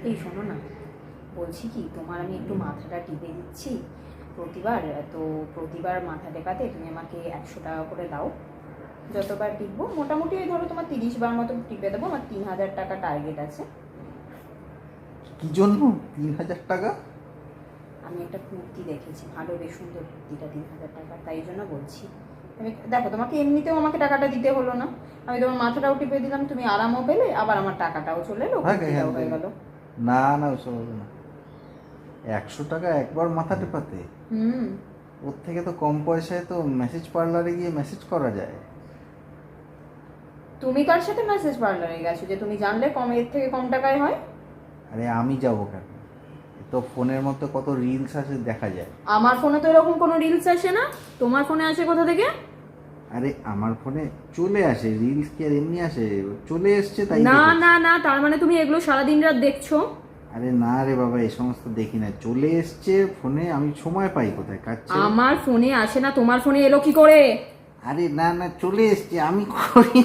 এই শোনো না, বলছি কি, তোমার আমি একটু মাথাটা টিপে দিচ্ছি প্রতিবার, তো প্রতিবার মাথা টেপাতে তুমি আমাকে 100 টাকা করে দাও। যতবার টিপবো মোটামুটি ওই ধরো তোমার 30 বার মতো টিপে দেবো। আমার 3000 টাকা টার্গেট আছে। কি জন্য 3000 টাকা? আমি একটা কুর্তি দেখেছি, ভালো বেশ সুন্দর কুর্তিটা 3000 টাকা, তাই জন্য বলছি। আমি দেখো, তোমাকে এমনিতেও আমাকে টাকাটা দিতে হলো না, আমি তোমার মাথাটাও টিপে দিলাম, তুমি আরামও পেলে, আবার আমার টাকাটাও চলে এলো, কুর্তিটাও হয়ে গেল। না না, ওসব হবে না। 100 টাকা একবার মাথা টেপাতে? হুম। ওর থেকে তো কম পয়সায় তো মেসেজ পার্লারে গিয়ে মেসেজ করা যায়। তুমি কার সাথে মেসেজ পার্লারে গেছো যে তুমি জানলে কম, এর থেকে কম টাকায় হয়? আরে আমি যাবো কেন? এ তো ফোনের মধ্যে কত রিলস আছে, দেখা যায়। আমার ফোনে তো এরকম কোনো রিলস আসে না, তোমার ফোনে আসে কোথা থেকে? আরে আমার ফোনে চলে আসে রিলস, কি আর এমনি আসে? চলে এসছে তাই না দেখেছি। না না, তার মানে তুমি এগুলো সারাদিন রাত দেখছো? আরে না রে বাবা, এই সমস্ত দেখি না, চলে এসছে ফোনে, আমি সময় পাই কোথায় কাজ ছেড়ে? আমার ফোনে আসে না, তোমার ফোনে এলো কি করে? আরে না না, চলে এসছে, আমি করি।